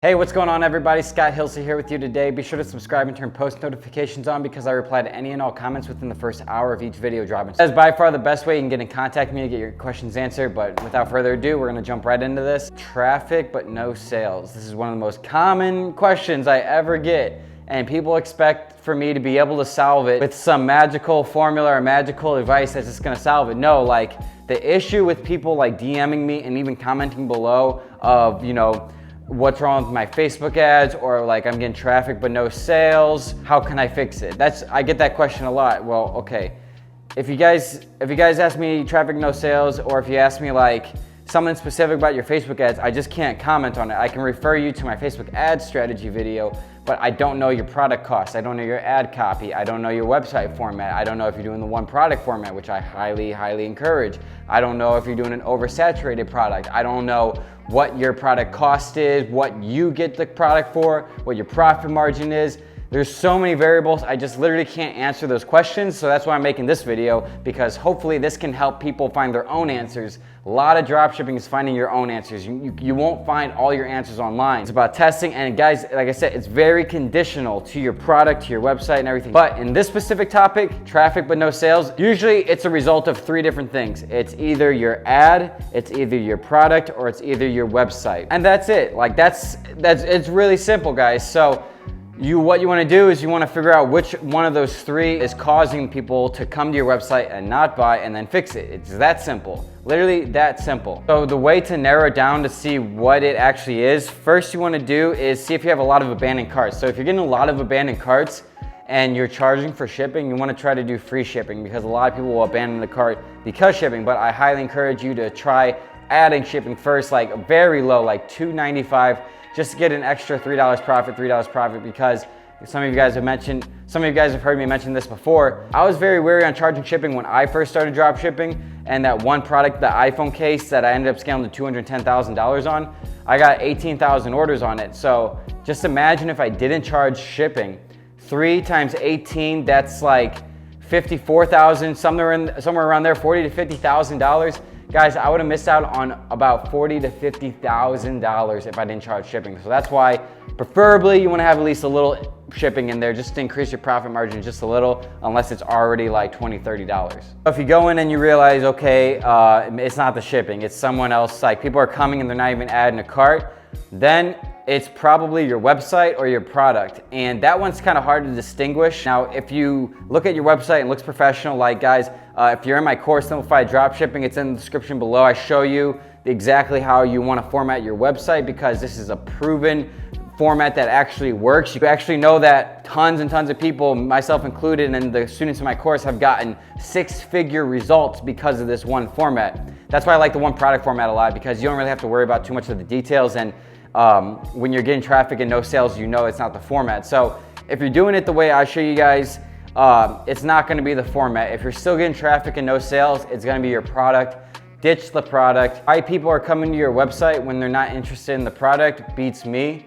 Hey, what's going on everybody? Scott Hilse here with you today. Be sure to subscribe and turn post notifications on because I reply to any and all comments within the first hour of each video dropping. That is by far the best way you can get in contact with me to get your questions answered, but without further ado, we're gonna jump right into this. Traffic but no sales. This is one of the most common questions I ever get, and people expect for me to be able to solve it with some magical formula or magical advice that's just gonna solve it. No, like the issue with people like DMing me and even commenting below of, what's wrong with my Facebook ads, or like I'm getting traffic but no sales, how can I fix it? I get that question a lot. Well, okay, if you guys ask me traffic no sales, or if you ask me like something specific about your Facebook ads, I just can't comment on it. I can refer you to my Facebook ad strategy video, but I don't know your product cost. I don't know your ad copy. I don't know your website format. I don't know if you're doing the one product format, which I highly encourage. I don't know if you're doing an oversaturated product. I don't know what your product cost is, what you get the product for, what your profit margin is. There's so many variables, I just literally can't answer those questions. So that's why I'm making this video, because hopefully this can help people find their own answers. A lot of dropshipping is finding your own answers. You won't find all your answers online. It's about testing, and guys, like I said, it's very conditional to your product, to your website and everything. But in this specific topic, traffic but no sales, usually it's a result of three different things. It's either your ad, it's either your product, or it's either your website. And that's it. Like it's really simple, guys. So what you want to do is you want to figure out which one of those three is causing people to come to your website and not buy, and then fix it. It's that simple, literally that simple. So the way to narrow it down to see what it actually is, first you want to do is see if you have a lot of abandoned carts. So if you're getting a lot of abandoned carts and you're charging for shipping, you want to try to do free shipping, because a lot of people will abandon the cart because shipping. But I highly encourage you to try adding shipping first, like very low, like $2.95, just to get an extra $3 profit, because some of you guys have heard me mention this before. I was very wary on charging shipping when I first started drop shipping, and that one product, the iPhone case that I ended up scaling to $210,000 on, I got 18,000 orders on it. So just imagine if I didn't charge shipping. 3 times 18, that's like 54,000, somewhere around there, $40,000 to $50,000. Guys, I would have missed out on about $40,000 to $50,000 if I didn't charge shipping. So that's why, preferably, you want to have at least a little shipping in there just to increase your profit margin just a little, unless it's already like $20, $30. If you go in and you realize, okay, it's not the shipping, it's someone else, like people are coming and they're not even adding a cart, then it's probably your website or your product. And that one's kind of hard to distinguish. Now, if you look at your website and it looks professional, like guys, if you're in my course, Simplified Dropshipping, it's in the description below. I show you exactly how you want to format your website, because this is a proven format that actually works. You actually know that tons and tons of people, myself included, and the students in my course have gotten 6-figure results because of this one format. That's why I like the one product format a lot, because you don't really have to worry about too much of the details, and when you're getting traffic and no sales, you know it's not the format. So if you're doing it the way I show you guys, it's not going to be the format. If you're still getting traffic and no sales, it's going to be your product. Ditch the product. Why people are coming to your website when they're not interested in the product beats me.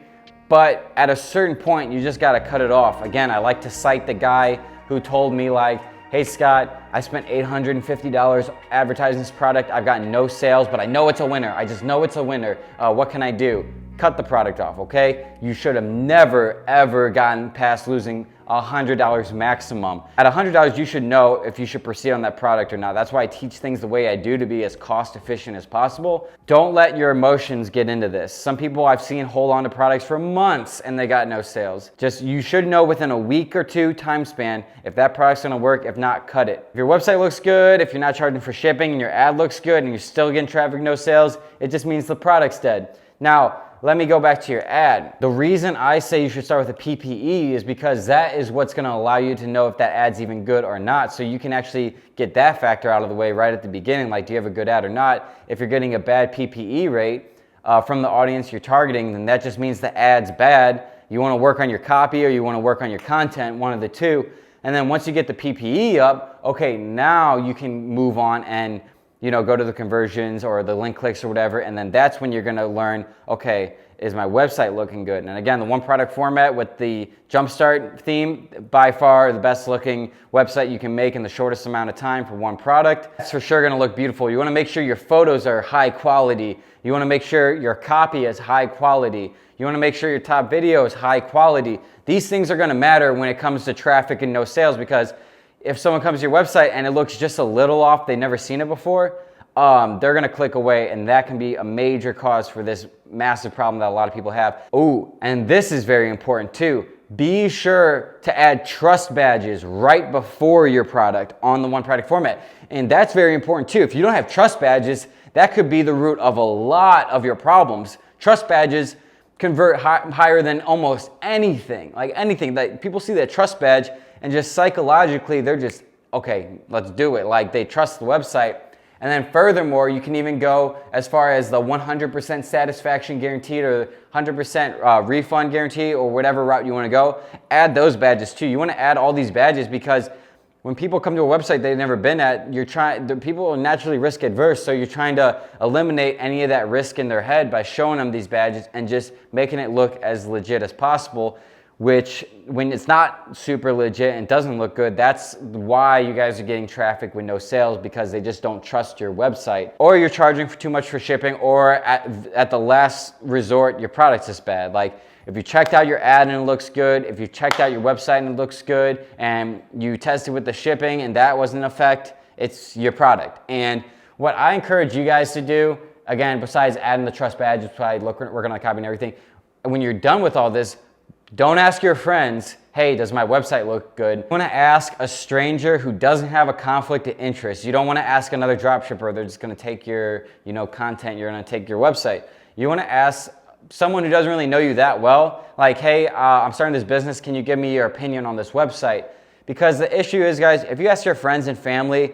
But at a certain point, you just got to cut it off. Again, I like to cite the guy who told me like, hey Scott, I spent $850 advertising this product. I've gotten no sales, but I know it's a winner. I just know it's a winner. What can I do? Cut the product off, okay? You should have never, ever gotten past losing $100 maximum. At $100, you should know if you should proceed on that product or not. That's why I teach things the way I do, to be as cost efficient as possible. Don't let your emotions get into this. Some people I've seen hold on to products for months and they got no sales. You should know within a week or two time span if that product's gonna work. If not, cut it. If your website looks good, if you're not charging for shipping and your ad looks good and you're still getting traffic, no sales, it just means the product's dead. Now, let me go back to your ad. The reason I say you should start with a PPE is because that is what's gonna allow you to know if that ad's even good or not. So you can actually get that factor out of the way right at the beginning, like do you have a good ad or not? If you're getting a bad PPE rate from the audience you're targeting, then that just means the ad's bad. You wanna work on your copy or you wanna work on your content, one of the two. And then once you get the PPE up, okay, now you can move on and go to the conversions or the link clicks or whatever, and then that's when you're gonna learn, okay, Is my website looking good? And again, the one product format with the Jumpstart theme, by far the best looking website you can make in the shortest amount of time for one product. It's for sure gonna look beautiful. You wanna make sure your photos are high quality. You wanna make sure your copy is high quality. You wanna make sure your top video is high quality. These things are gonna matter when it comes to traffic and no sales, because if someone comes to your website and it looks just a little off, they've never seen it before, they're gonna click away, and that can be a major cause for this massive problem that a lot of people have. Oh, and this is very important too. Be sure to add trust badges right before your product on the one product format. And that's very important too. If you don't have trust badges, that could be the root of a lot of your problems. Trust badges convert higher than almost anything, like anything. That people see that trust badge and just psychologically, they're just, okay, let's do it. Like they trust the website. And then furthermore, you can even go as far as the 100% satisfaction guaranteed or 100% refund guarantee or whatever route you want to go. Add those badges too. You want to add all these badges because when people come to a website they've never been at, people are naturally risk adverse, so you're trying to eliminate any of that risk in their head by showing them these badges and just making it look as legit as possible. Which, when it's not super legit and doesn't look good, that's why you guys are getting traffic with no sales, because they just don't trust your website. Or you're charging too much for shipping, or at the last resort, your product's just bad. Like if you checked out your ad and it looks good, if you checked out your website and it looks good, and you tested with the shipping and that wasn't an effect, it's your product. And what I encourage you guys to do, again, besides adding the trust badges, besides working on the copy and everything, when you're done with all this, don't ask your friends, hey, does my website look good? You wanna ask a stranger who doesn't have a conflict of interest. You don't wanna ask another dropshipper, they're just gonna take your content, you're gonna take your website. You wanna ask someone who doesn't really know you that well, like, hey, I'm starting this business, can you give me your opinion on this website? Because the issue is, guys, if you ask your friends and family,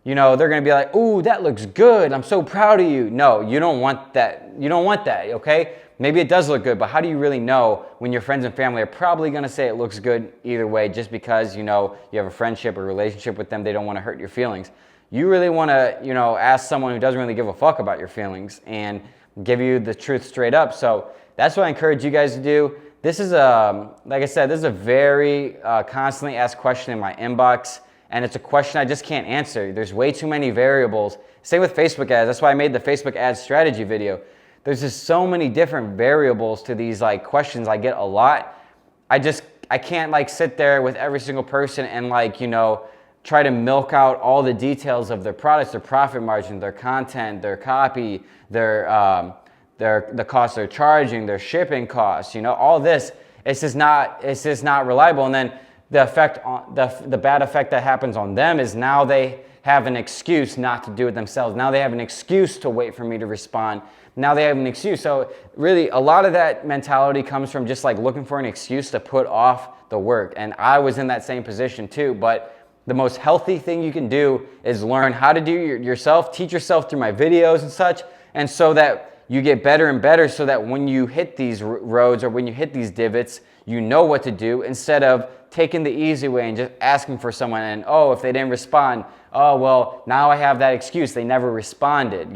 they're gonna be like, ooh, that looks good, I'm so proud of you. No, you don't want that. You don't want that, okay? Maybe it does look good, but how do you really know when your friends and family are probably gonna say it looks good either way, just because you have a friendship or relationship with them, they don't wanna hurt your feelings. You really wanna, ask someone who doesn't really give a fuck about your feelings and give you the truth straight up. So that's what I encourage you guys to do. This is like I said, this is a very constantly asked question in my inbox, and it's a question I just can't answer. There's way too many variables. Same with Facebook ads. That's why I made the Facebook ads strategy video. There's just so many different variables to these questions I get a lot. I can't sit there with every single person and try to milk out all the details of their products, their profit margin, their content, their copy, the cost they're charging, their shipping costs, all this. It's just not reliable. And then the bad effect that happens on them is now they have an excuse not to do it themselves. Now they have an excuse to wait for me to respond. Now they have an excuse. So really, a lot of that mentality comes from just looking for an excuse to put off the work. And I was in that same position too. But the most healthy thing you can do is learn how to do yourself, teach yourself through my videos and such, and so that you get better and better, so that when you hit these roads or when you hit these divots, you know what to do, instead of taking the easy way and just asking for someone, and if they didn't respond, oh well, now I have that excuse, they never responded,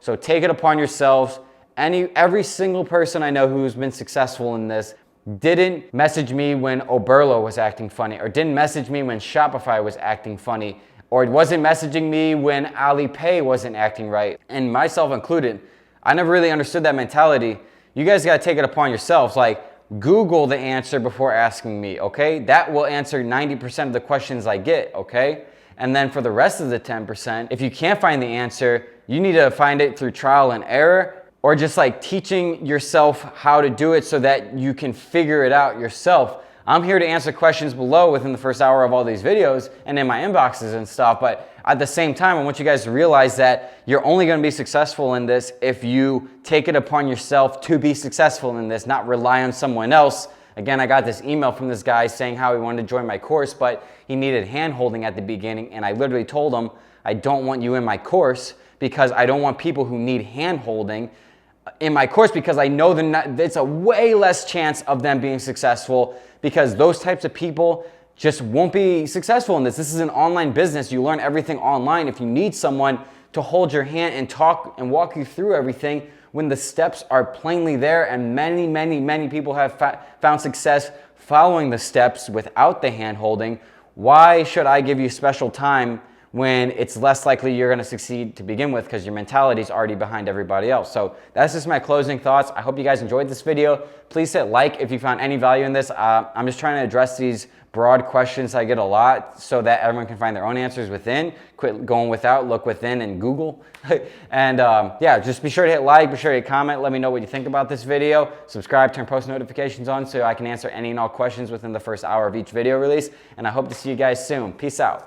So take it upon yourselves. Every single person I know who's been successful in this didn't message me when Oberlo was acting funny, or didn't message me when Shopify was acting funny, or wasn't messaging me when Alipay wasn't acting right, and myself included. I never really understood that mentality. You guys gotta take it upon yourselves. Google the answer before asking me, okay? That will answer 90% of the questions I get, okay? And then for the rest of the 10%, if you can't find the answer, you need to find it through trial and error, or just teaching yourself how to do it so that you can figure it out yourself. I'm here to answer questions below within the first hour of all these videos and in my inboxes and stuff, but at the same time, I want you guys to realize that you're only gonna be successful in this if you take it upon yourself to be successful in this, not rely on someone else. Again, I got this email from this guy saying how he wanted to join my course, but he needed hand-holding at the beginning, and I literally told him, I don't want you in my course because I don't want people who need hand-holding in my course, because I know it's a way less chance of them being successful, because those types of people just won't be successful in this. This is an online business. You learn everything online. If you need someone to hold your hand and talk and walk you through everything, when the steps are plainly there and many people have found success following the steps without the hand holding? Why should I give you special time when it's less likely you're going to succeed to begin with because your mentality is already behind everybody else? So that's just my closing thoughts. I hope you guys enjoyed this video. Please hit like if you found any value in this. I'm just trying to address these broad questions I get a lot so that everyone can find their own answers within. Quit going without, look within and Google. And yeah, just be sure to hit like, be sure to comment, let me know what you think about this video. Subscribe, turn post notifications on so I can answer any and all questions within the first hour of each video release. And I hope to see you guys soon. Peace out.